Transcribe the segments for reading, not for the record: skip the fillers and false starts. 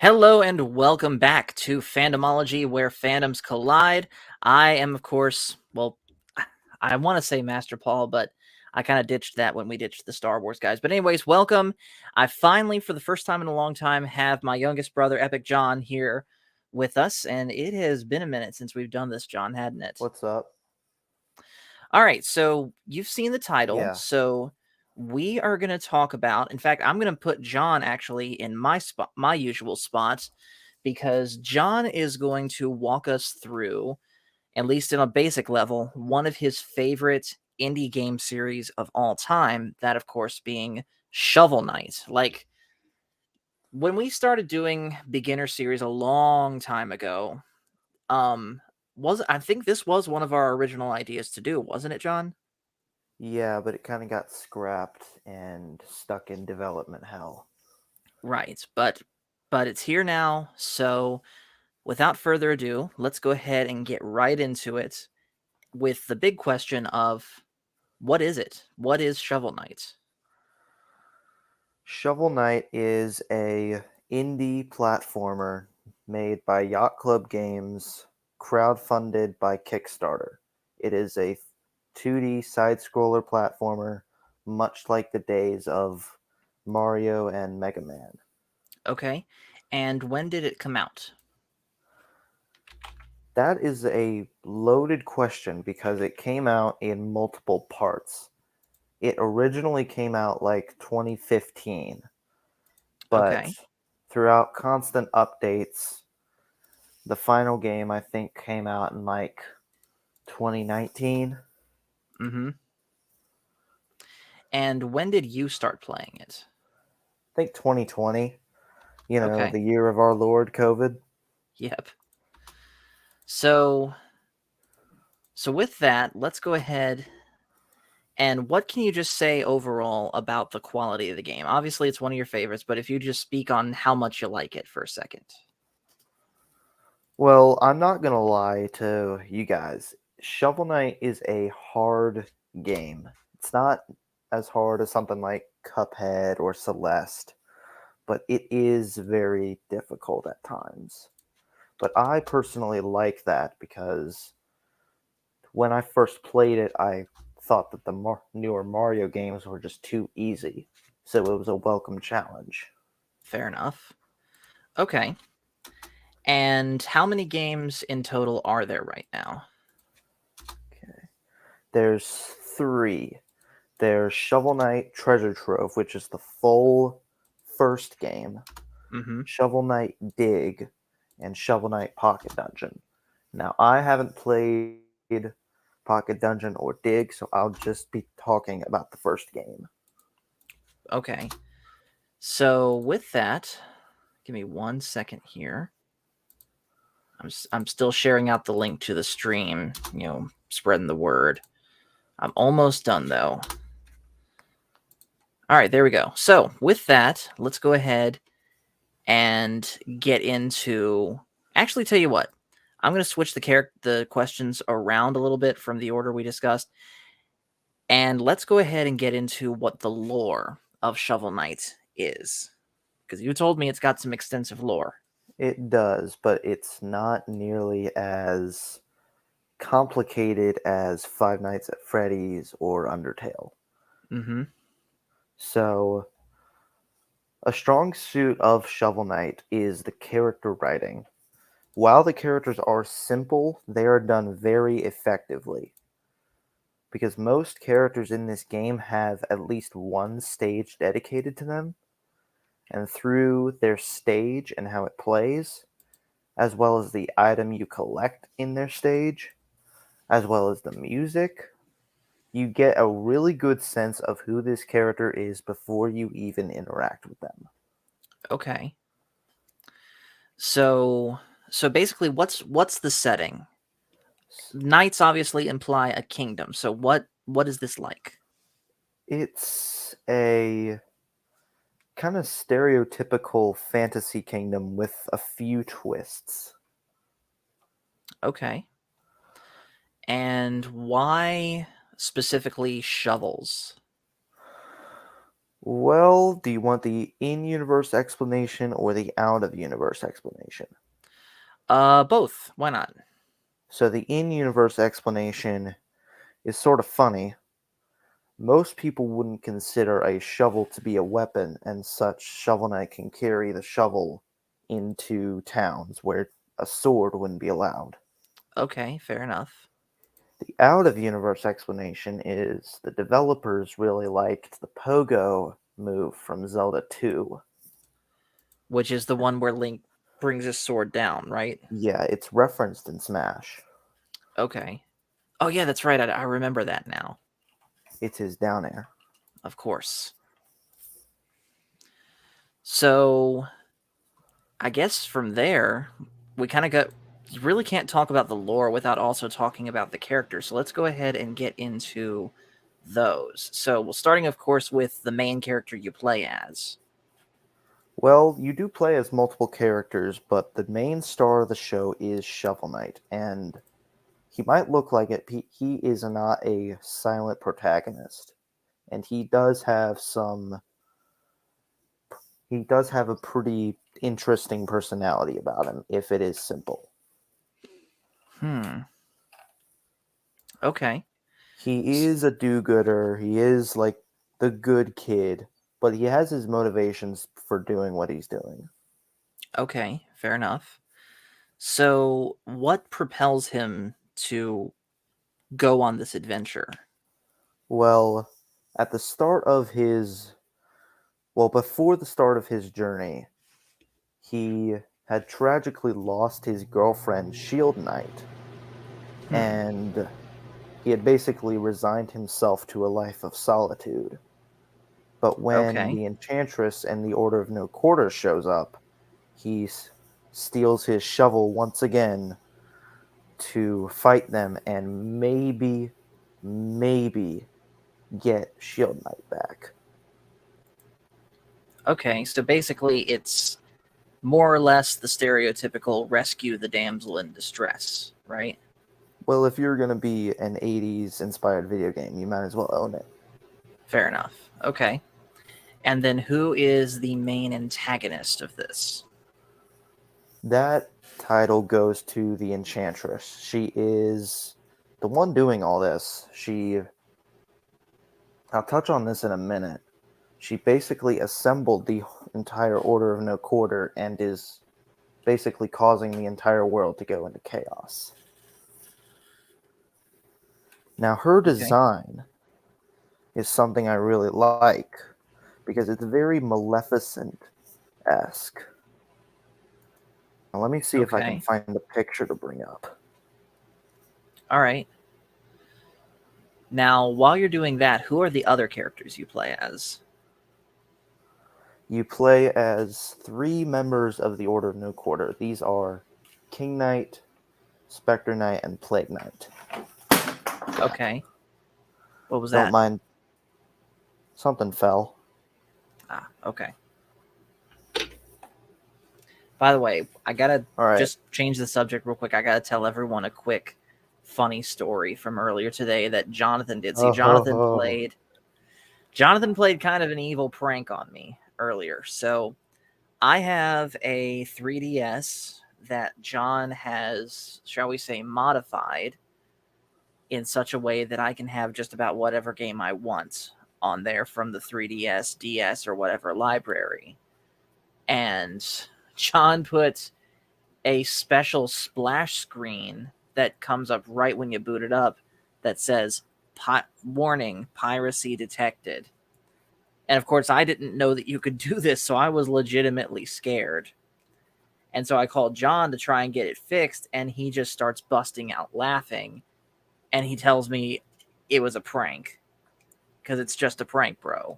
Hello and welcome back to Fandomology, where fandoms collide. I am, of course, I want to say Master Paul, but I kind of ditched that when we ditched the Star Wars guys. But anyways, welcome. I finally, for the first time in a long time, have my youngest brother, Epic John, here with us, and it has been a minute since we've done this, John, hadn't it? What's up? All right, so you've seen the title, Yeah. so we are going to talk about. In fact, I'm going to put John actually in my spot, my usual spot, because John is going to walk us through, at least in a basic level, one of his favorite indie game series of all time. That, of course, being Shovel Knight. Like when we started doing beginner series a long time ago, um, was I think this was one of our original ideas to do, wasn't it, John? Yeah, but it kind of got scrapped and stuck in development hell. Right, but it's here now, so without further ado, let's go ahead and get right into it with the big question of what is it? What is Shovel Knight? Shovel Knight is a indie platformer made by Yacht Club Games, crowdfunded by Kickstarter. It is a 2D side-scroller platformer, much like the days of Mario and Mega Man. Okay, and when did it come out? That is a loaded question because it came out in multiple parts. It originally came out like 2015, but Okay. throughout constant updates, the final game I think came out in like 2019. Mm-hmm. And when did you start playing it? I think 2020, Okay. the year of our Lord COVID. Yep. So so with that, let's go ahead and what can you just say overall about the quality of the game? Obviously, it's one of your favorites, but if you just speak on how much you like it for a second. Well, I'm not going to lie to you guys. Shovel Knight is a hard game. It's not as hard as something like Cuphead or Celeste, but it is very difficult at times. But I personally like that because when I first played it, I thought that the newer Mario games were just too easy. So it was a welcome challenge. Fair enough. Okay. And how many games in total are there right now? Okay. There's three. There's Shovel Knight Treasure Trove, which is the full first game, Mm-hmm. Shovel Knight Dig, and Shovel Knight Pocket Dungeon. Now, I haven't played Pocket Dungeon or Dig, so I'll just be talking about the first game. Okay. So with that, give me 1 second here. I'm still sharing out the link to the stream, spreading the word. I'm almost done though. All right, there we go. So with that, let's go ahead and get into. Actually, tell you what, I'm going to switch the questions around a little bit from the order we discussed, and let's go ahead and get into what the lore of Shovel Knight is, because you told me it's got some extensive lore. It does, but it's not nearly as complicated as Five Nights at Freddy's or Undertale. Mm-hmm. So, a strong suit of Shovel Knight is the character writing. While the characters are simple, they are done very effectively. Because most characters in this game have at least one stage dedicated to them, and through their stage and how it plays, as well as the item you collect in their stage, as well as the music, you get a really good sense of who this character is before you even interact with them. Okay. So so basically, what's the setting? Knights obviously imply a kingdom. So what is this like? It's a kind of stereotypical fantasy kingdom with a few twists. Okay. And why specifically shovels? Well, do you want the in-universe explanation or the out-of-universe explanation? Both. Why not? So the in-universe explanation is sort of funny. Most people wouldn't consider a shovel to be a weapon, and such Shovel Knight can carry the shovel into towns where a sword wouldn't be allowed. Okay, fair enough. The out-of-universe explanation is the developers really liked the pogo move from Zelda 2. Which is the one where Link brings his sword down, right? Yeah, it's referenced in Smash. Okay. Oh yeah, that's right. I remember that now. It's his down air. Of course. So I guess from there, we kind of got. You really can't talk about the lore without also talking about the characters. So let's go ahead and get into those. So, well, starting, of course, with the main character you play as. Well, you do play as multiple characters, but the main star of the show is Shovel Knight, and he might look like it. He is not a silent protagonist, and he does have some. He does have a pretty interesting personality about him, if it is simple. Hmm. Okay. He is a do-gooder. He is like the good kid, but he has his motivations for doing what he's doing. Okay. Fair enough. So, what propels him to go on this adventure? Well, at the start of his before the start of his journey, he had tragically lost his girlfriend, Shield Knight, Hmm. and he had basically resigned himself to a life of solitude. But when Okay. the Enchantress and the Order of No Quarter shows up, he steals his shovel once again to fight them and maybe get Shield Knight back. Okay. So basically, it's more or less the stereotypical rescue the damsel in distress, right? Well, if you're going to be an 80s inspired video game, you might as well own it. Fair enough. Okay. And then who is the main antagonist of this? That title goes to the Enchantress. She is the one doing all this. I'll touch on this in a minute. She basically assembled the entire Order of No Quarter and is basically causing the entire world to go into chaos. Now, her Okay. design is something I really like because it's very Maleficent esque. Now, let me see if I can Okay. find the picture to bring up. All right. Now, while you're doing that, who are the other characters you play as? You play as 3 members of the Order of No Quarter. These are King Knight, Spectre Knight, and Plague Knight. Okay. What was Don't that? mind. Something fell. Ah, okay. By the way, I gotta All right. just change the subject real quick. I gotta tell everyone a quick funny story from earlier today that Jonathan did. See, Oh ho ho. Jonathan played kind of an evil prank on me earlier. So I have a 3DS that John has, shall we say, modified in such a way that I can have just about whatever game I want on there from the 3DS, DS, or whatever library. And John put a special splash screen that comes up right when you boot it up that says, warning, piracy detected. And of course, I didn't know that you could do this, so I was legitimately scared. And so I called John to try and get it fixed, and he just starts busting out laughing. And he tells me it was a prank because it's just a prank, bro.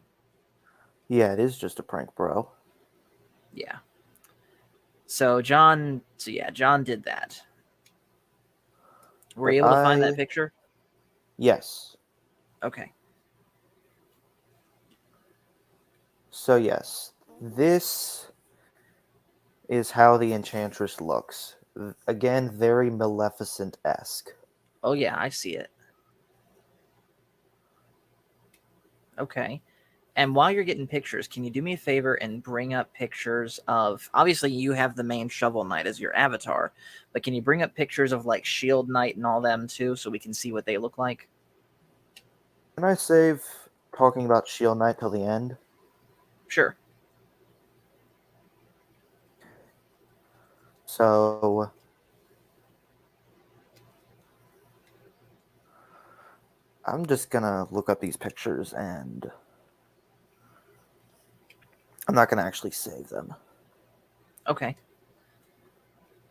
Yeah, it is just a prank, bro. Yeah. So yeah, John did that. Were you But able to find that picture? yes. Okay. So yes, this is how the Enchantress looks. Again, very Maleficent-esque. Oh yeah, I see it. Okay. And while you're getting pictures, can you do me a favor and bring up pictures of, obviously you have the main Shovel Knight as your avatar, but can you bring up pictures of like Shield Knight and all them too so we can see what they look like? Can I save talking about Shield Knight till the end? Sure. So I'm just gonna look up these pictures and I'm not gonna actually save them. Okay.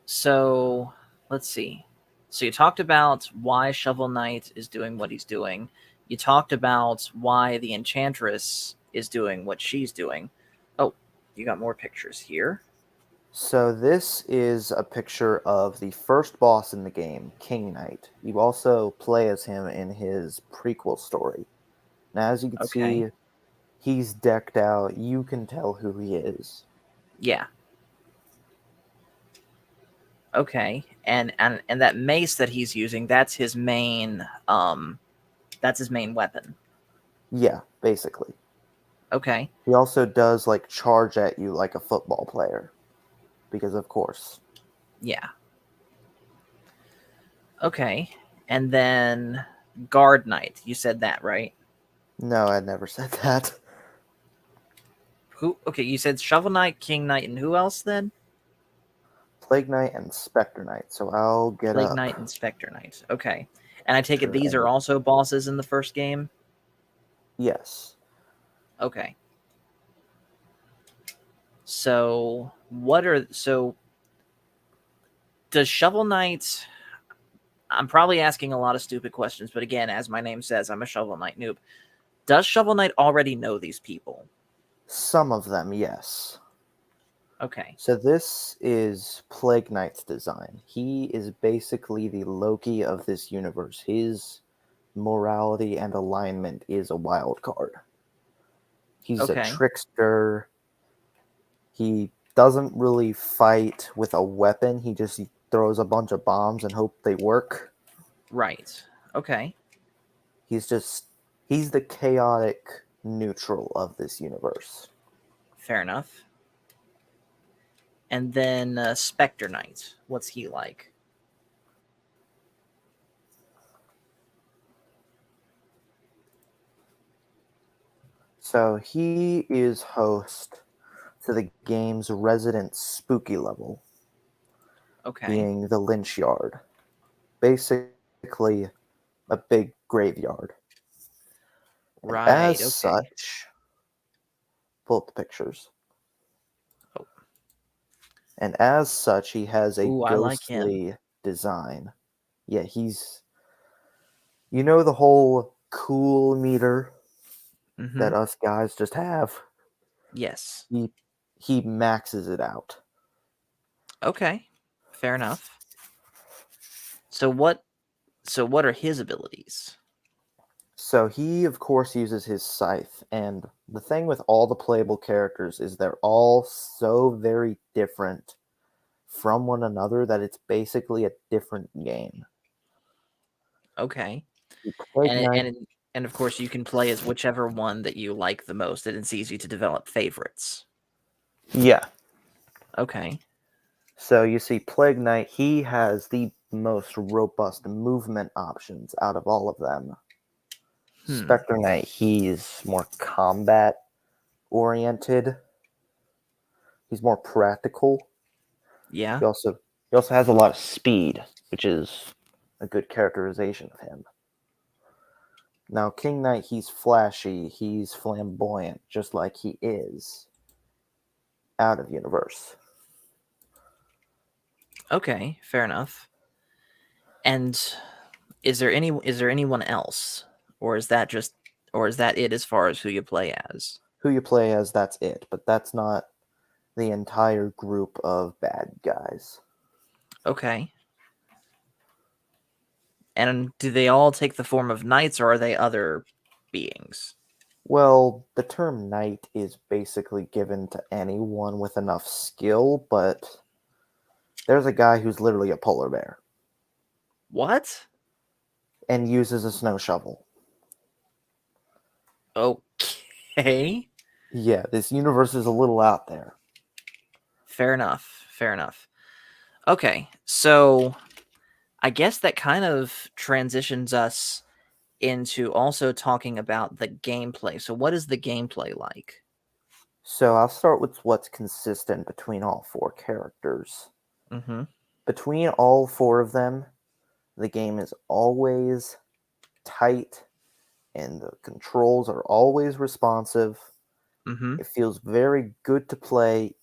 So let's see. So you talked about why Shovel Knight is doing what he's doing. You talked about why the Enchantress is doing what she's doing. Oh, you got more pictures here. So this is a picture of the first boss in the game, King Knight. You also play as him in his prequel story. Now, as you can Okay. see, he's decked out. You can tell who he is. Yeah. Okay. And that mace that he's using, that's his main weapon. Yeah, basically. Okay. He also does like charge at you like a football player. Because of course. Yeah. Okay. And then Guard Knight. You said that, right? No, I never said that. Who? Okay, you said Shovel Knight, King Knight, and who else then? Plague Knight and Spectre Knight. So I'll get Plague up. Knight and Spectre Knight. Okay. And I take it these are And also bosses in the first game? yes. Okay. So does Shovel Knight, I'm probably asking a lot of stupid questions, but again, as my name says, I'm a Shovel Knight noob. Does Shovel Knight already know these people? Some of them, yes. Okay. So this is Plague Knight's design. He is basically the Loki of this universe. His morality and alignment is a wild card. He's a Okay. trickster. He doesn't really fight with a weapon. He just throws a bunch of bombs and hope they work. Right. Okay. He's the chaotic neutral of this universe. Fair enough. And then Spectre Knight. What's he like? So he is host to the game's resident spooky level, Okay. being the Lynch Yard. Basically, a big graveyard. And Right. as Okay. such, pull up the pictures. Oh. And as such, he has a Ooh, I like him. ghostly design. Yeah, you know the whole cool meter Mm-hmm. that us guys just have? Yes. He maxes it out. Okay. Fair enough. So what are his abilities? So he, of course, uses his scythe. And the thing with all the playable characters is they're all so very different from one another that it's basically a different game. Okay. Plague And Knight, and of course you can play as whichever one that you like the most, and it's easy to develop favorites. yeah. Okay. So you see, Plague Knight, he has the most robust movement options out of all of them. Spectre Knight, he's more combat oriented. He's more practical. Yeah. He also has a lot of speed, which is a good characterization of him. Now, King Knight, he's flashy, he's flamboyant, just like he is out of universe. Okay, fair enough. And is there anyone else, or is that it as far as who you play as? Who you play as, that's it, but that's not the entire group of bad guys. Okay. And do they all take the form of knights, or are they other beings? Well, the term knight is basically given to anyone with enough skill, but there's a guy who's literally a polar bear What? and uses a snow shovel. Okay. Okay. Yeah, this universe is a little out there. Fair enough. Fair enough. Okay. So I guess that kind of transitions us into also talking about the gameplay. So what is the gameplay like? So I'll start with what's consistent between all four characters. Mm-hmm. Between all four of them, the game is always tight and the controls are always responsive. Mm-hmm. It feels very good to play.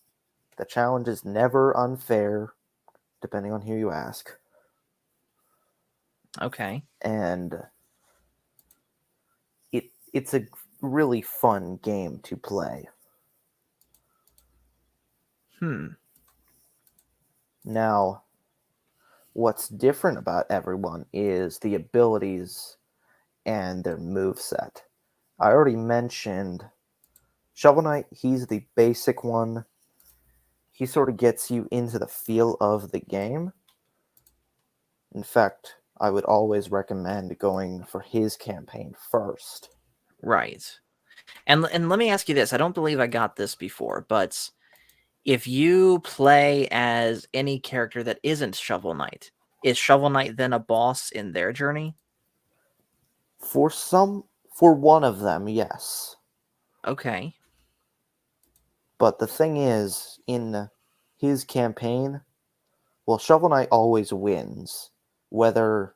The challenge is never unfair, depending on who you ask. Okay. And it's a really fun game to play. Now, what's different about everyone is the abilities and their move set. I already mentioned Shovel Knight, he's the basic one. He sort of gets you into the feel of the game. In fact, I would always recommend going for his campaign first. Right. And let me ask you this. I don't believe I got this before, but if you play as any character that isn't Shovel Knight, is Shovel Knight then a boss in their journey? For one of them, yes. Okay. But the thing is, in his campaign, well, Shovel Knight always wins, whether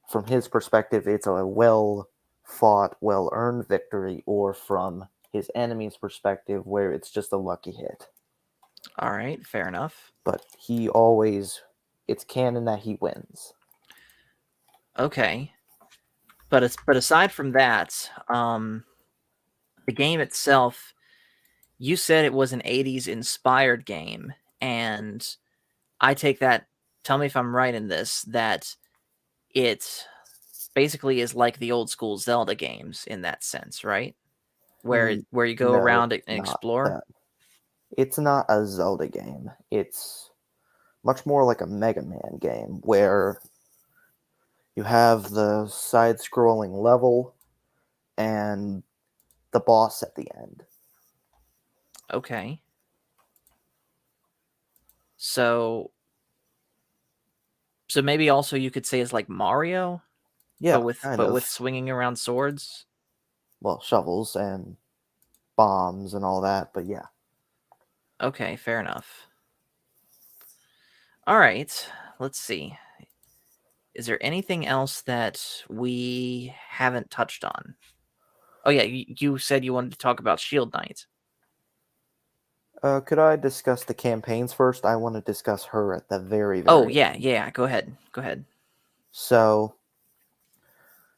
from his perspective it's a well fought, well earned victory, or from his enemy's perspective where it's just a lucky hit. All right, fair enough. But it's canon that he wins. Okay. But aside from that, the game itself, you said it was an 80s inspired game, and I take that, tell me if I'm right in this, that it basically is like the old school Zelda games in that sense, right? Where you go No, around it's and not explore? that. It's not a Zelda game. It's much more like a Mega Man game where you have the side scrolling level and the boss at the end. Okay. So maybe also you could say it's like Mario, Yeah, kind but with of. swinging around swords. Well, shovels and bombs and all that, but yeah. Okay, fair enough. All right, let's see. Is there anything else that we haven't touched on? Oh yeah, you said you wanted to talk about Shield Knight. Could I discuss the campaigns first? I want to discuss her at the very, Oh very yeah, end. yeah. Go ahead. Go ahead. So,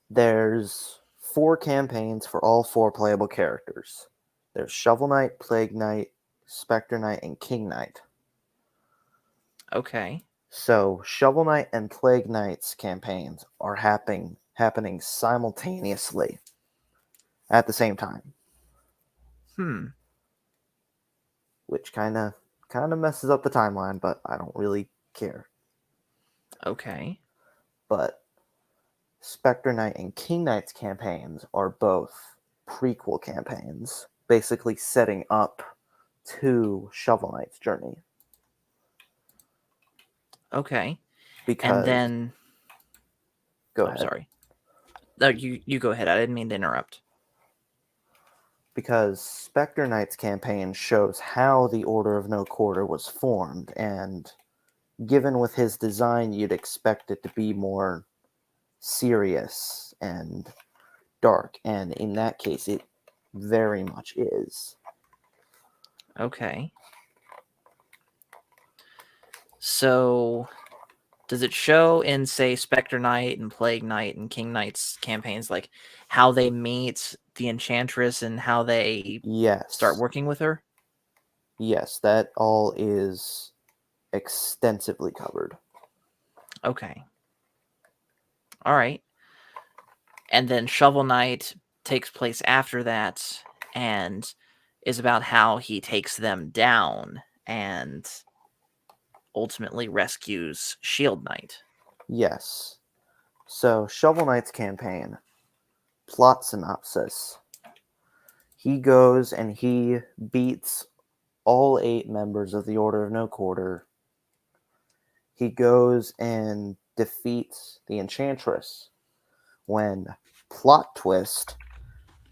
there's 4 campaigns for all 4 playable characters. There's Shovel Knight, Plague Knight, Spectre Knight, and King Knight. Okay. So, Shovel Knight and Plague Knight's campaigns are happening simultaneously at the same time, which kind of messes up the timeline, but I don't really care. Okay. But Spectre Knight and King Knight's campaigns are both prequel campaigns, basically setting up to Shovel Knight's journey. Okay. And Because, then go oh, ahead. sorry. No, you go ahead. I didn't mean to interrupt. Because Spectre Knight's campaign shows how the Order of No Quarter was formed, and given with his design, you'd expect it to be more serious and dark, and in that case, it very much is. Okay. So, does it show in, say, Spectre Knight and Plague Knight and King Knight's campaigns, like how they meet the Enchantress and how they start Yes, working with her? yes, that all is extensively covered. Okay. All right. And then Shovel Knight takes place after that and is about how he takes them down and ultimately rescues Shield Knight. Yes. So, Shovel Knight's campaign, plot synopsis. He goes and he beats all 8 members of the Order of No Quarter. He goes and defeats the Enchantress. When, plot twist,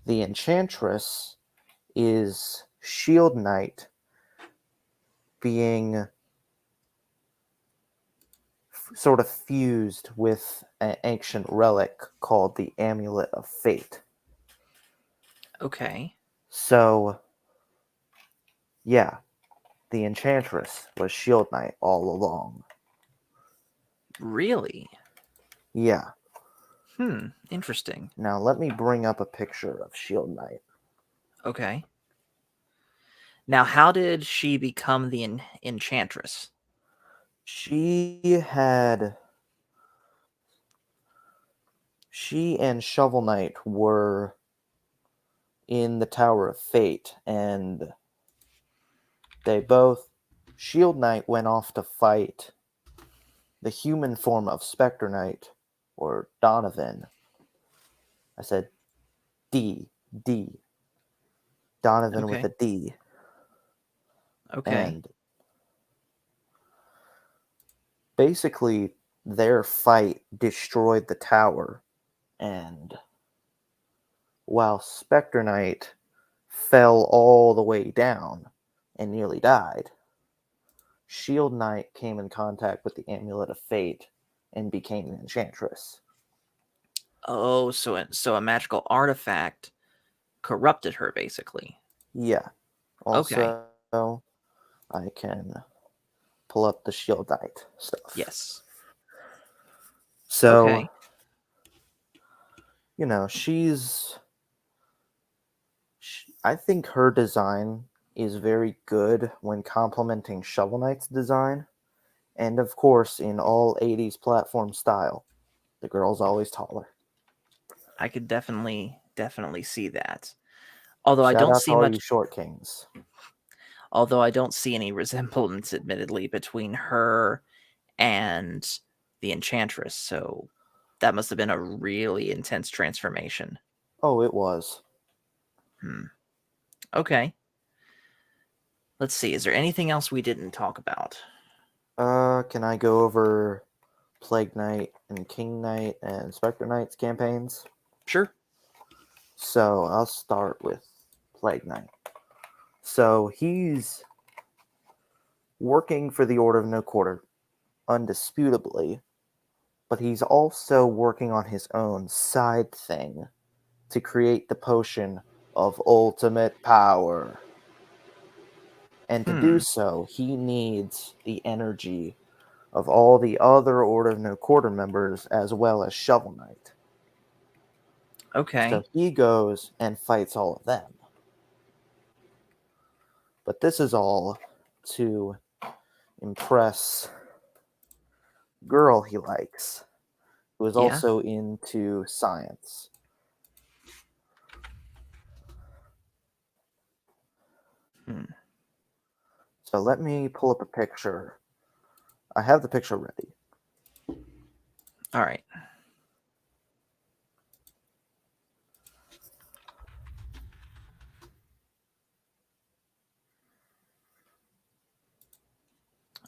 the Enchantress is Shield Knight being sort of fused with an ancient relic called the Amulet of Fate. Okay. So, yeah, the Enchantress was Shield Knight all along. Really? Yeah. Interesting. Now let me bring up a picture of Shield Knight. Okay. Now, how did she become the Enchantress? She and Shovel Knight were in the Tower of Fate, and Shield Knight went off to fight the human form of Spectre Knight, or Donovan. I said D. Donovan Okay. with a D. Okay. And basically, their fight destroyed the tower, and while Spectre Knight fell all the way down and nearly died, Shield Knight came in contact with the Amulet of Fate and became an Enchantress. Oh, so a magical artifact corrupted her, basically. Yeah. Okay. Also, I can pull up the Shield Knight stuff. Yes. So, Okay. you know, I think her design is very good when complementing Shovel Knight's design. And of course, in all 80s platform style, the girl's always taller. I could definitely see that. Although I Shout don't out to see all much you short kings. although I don't see any resemblance, admittedly, between her and the Enchantress. So that must have been a really intense transformation. Oh, it was. Okay. Let's see. Is there anything else we didn't talk about? Can I go over Plague Knight and King Knight and Spectre Knight's campaigns? Sure. So I'll start with Plague Knight. So he's working for the Order of No Quarter, undisputably, but he's also working on his own side thing to create the potion of ultimate power. And to do so, he needs the energy of all the other Order of No Quarter members as well as Shovel Knight. Okay. So he goes and fights all of them. But this is all to impress girl he likes, who is also into science. So let me pull up a picture. I have the picture ready. All right.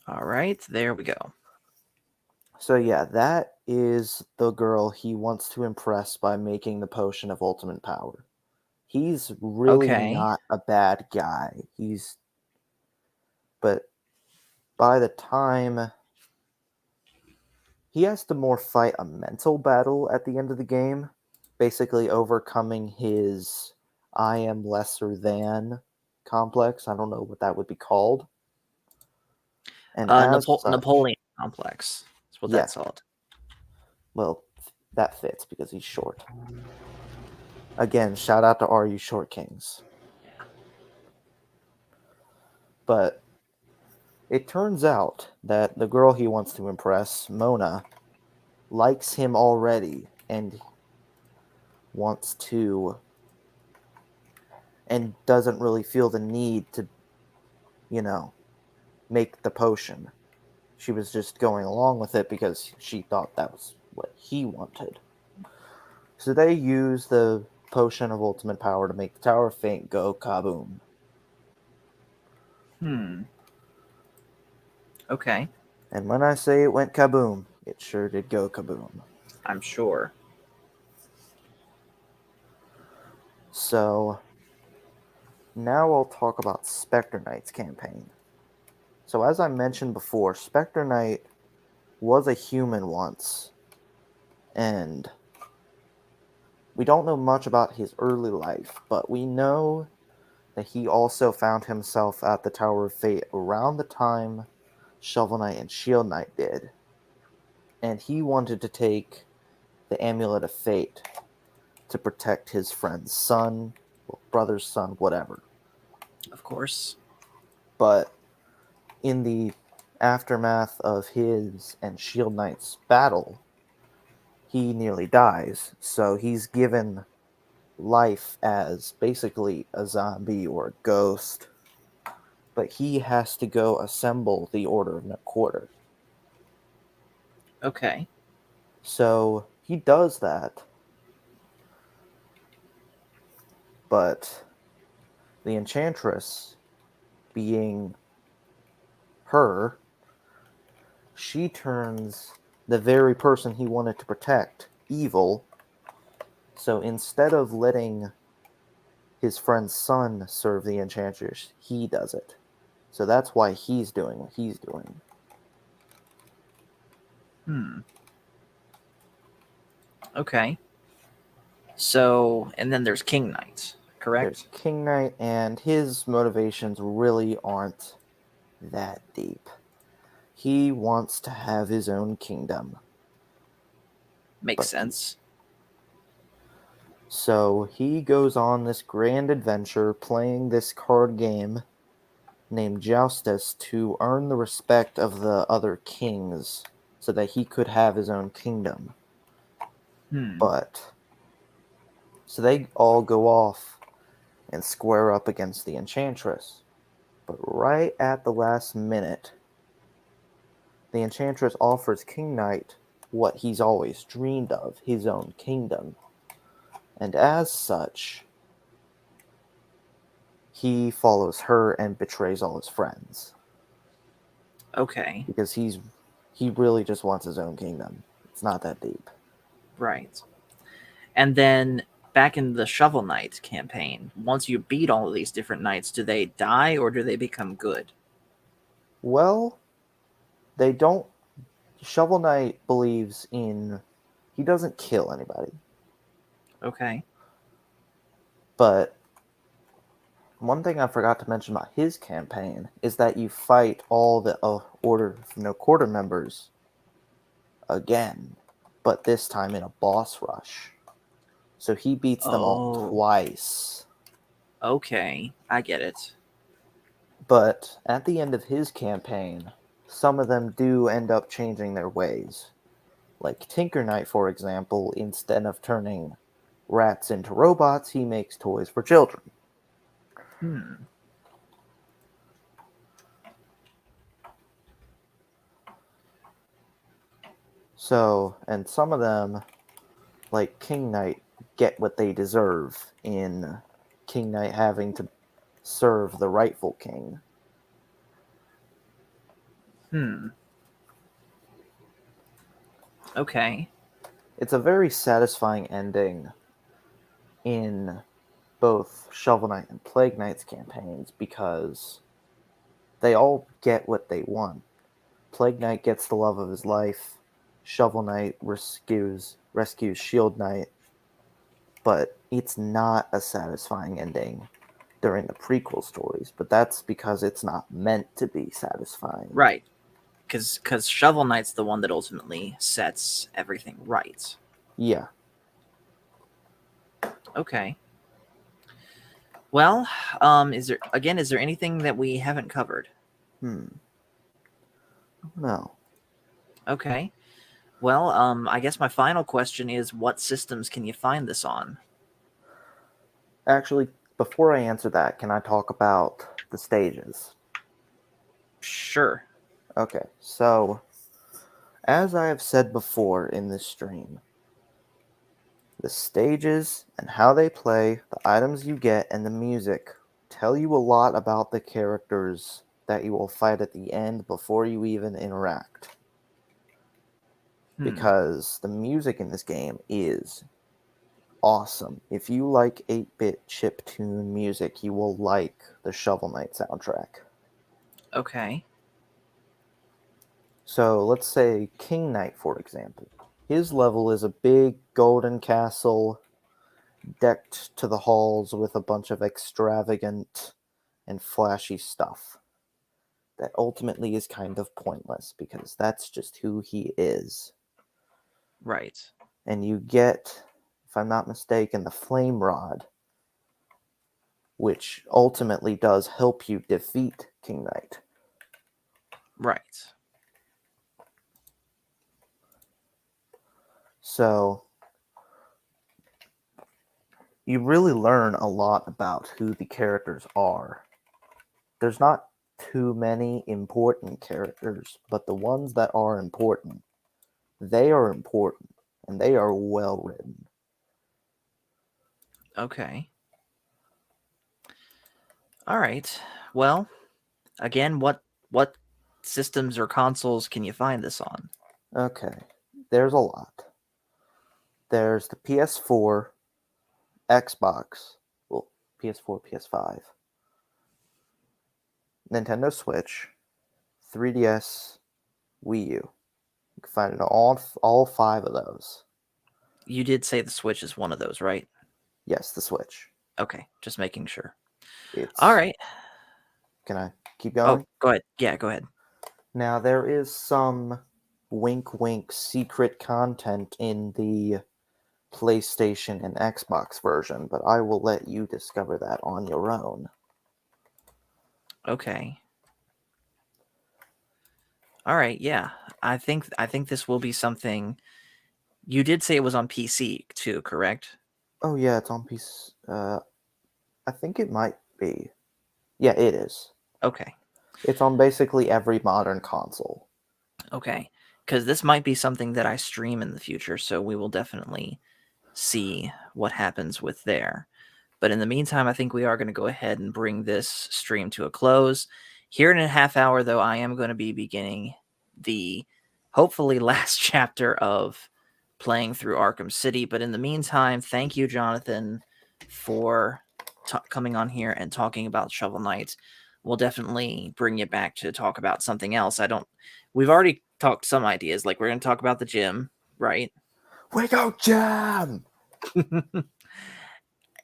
All right, there we go. So yeah, that is the girl he wants to impress by making the potion of ultimate power. He's really not a bad guy. But by the time he has to more fight a mental battle at the end of the game, basically overcoming his I am lesser than complex. I don't know what that would be called. And Napoleon complex. That's what that's called. Well, that fits because he's short. Again, shout out to Are You Short Kings. But it turns out that the girl he wants to impress, Mona, likes him already and wants to, and doesn't really feel the need to, make the potion. She was just going along with it because she thought that was what he wanted. So they use the potion of ultimate power to make the Tower of Fate go kaboom. Okay. And when I say it went kaboom, it sure did go kaboom. I'm sure. So, now I'll talk about Spectre Knight's campaign. So, as I mentioned before, Spectre Knight was a human once, and we don't know much about his early life, but we know that he also found himself at the Tower of Fate around the time Shovel Knight and Shield Knight did. And he wanted to take the Amulet of Fate to protect his friend's son, brother's son, whatever. Of course. But in the aftermath of his and Shield Knight's battle, he nearly dies. So he's given life as basically a zombie or a ghost. But he has to go assemble the Order of No Quarter. Okay. So he does that. But the Enchantress, being her, she turns the very person he wanted to protect evil. So instead of letting his friend's son serve the Enchantress, he does it. So that's why he's doing what he's doing. Okay. So, and then there's King Knight, correct? There's King Knight, and his motivations really aren't that deep. He wants to have his own kingdom. Makes sense. So he goes on this grand adventure playing this card game named Joustus to earn the respect of the other kings so that he could have his own kingdom. But so they all go off and square up against the Enchantress. But right at the last minute, the Enchantress offers King Knight what he's always dreamed of, his own kingdom. And as such, he follows her and betrays all his friends. Okay. Because he really just wants his own kingdom. It's not that deep. Right. And then back in the Shovel Knight campaign, once you beat all of these different knights, do they die or do they become good? Well, they don't. Shovel Knight believes in. He doesn't kill anybody. Okay. But one thing I forgot to mention about his campaign is that you fight all the Order of No Quarter members again, but this time in a boss rush. So he beats them all twice. Okay, I get it. But at the end of his campaign, some of them do end up changing their ways. Like Tinker Knight, for example, instead of turning rats into robots, he makes toys for children. So, and some of them, like King Knight, get what they deserve in King Knight having to serve the rightful king. Okay. It's a very satisfying ending in both Shovel Knight and Plague Knight's campaigns because they all get what they want. Plague Knight gets the love of his life. Shovel Knight rescues Shield Knight, but it's not a satisfying ending during the prequel stories. But that's because it's not meant to be satisfying. Right. Because Shovel Knight's the one that ultimately sets everything right. Yeah. Okay. Well, is there anything that we haven't covered? No. Okay. Well, I guess my final question is, what systems can you find this on? Actually, before I answer that, can I talk about the stages? Sure. Okay, so as I have said before in this stream, The stages and how they play, the items you get, and the music tell you a lot about the characters that you will fight at the end before you even interact. Because the music in this game is awesome. If you like 8-bit chiptune music, you will like the Shovel Knight soundtrack. Okay. So let's say King Knight, for example. His level is a big golden castle decked to the halls with a bunch of extravagant and flashy stuff that ultimately is kind of pointless because that's just who he is. Right. And you get, if I'm not mistaken, the Flame Rod, which ultimately does help you defeat King Knight. Right. So you really learn a lot about who the characters are. There's not too many important characters, but the ones that are important, they are important, and they are well written. Okay. All right. Well, again, what systems or consoles can you find this on? Okay, there's a lot. There's the PS4, Xbox, well, PS4, PS5, Nintendo Switch, 3DS, Wii U. You can find it on all 5 of those. You did say the Switch is one of those, right? Yes, the Switch. Okay, just making sure. It's. All right. Can I keep Oh, going? go ahead. Yeah, go ahead. Now, there is some wink wink secret content in the PlayStation and Xbox version, but I will let you discover that on your own. Okay. All right, yeah. I think this will be something. You did say it was on PC too, correct? Oh yeah, it's on PC. I think it might be. Yeah, it is. Okay. It's on basically every modern console. Okay. Because this might be something that I stream in the future, so we will definitely see what happens with there. But in the meantime, I think we are going to go ahead and bring this stream to a close. Here in a half hour, though, I am going to be beginning the hopefully last chapter of playing through Arkham City. But in the meantime, thank you, Jonathan, for coming on here and talking about Shovel Knight. We'll definitely bring you back to talk about something else. We've already talked some ideas, like we're going to talk about the gym, right? We go jam!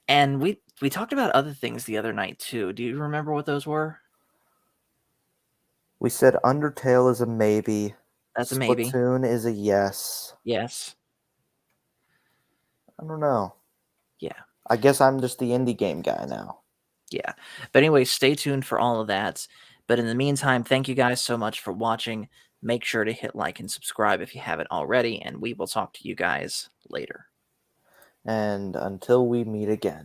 And we talked about other things the other night too. Do you remember what those were? We said Undertale is a maybe. That's a maybe. Splatoon is a yes. Yes. I don't know. Yeah. I guess I'm just the indie game guy now. Yeah. But anyway, stay tuned for all of that. But in the meantime, thank you guys so much for watching. Make sure to hit like and subscribe if you haven't already, and we will talk to you guys later. And until we meet again.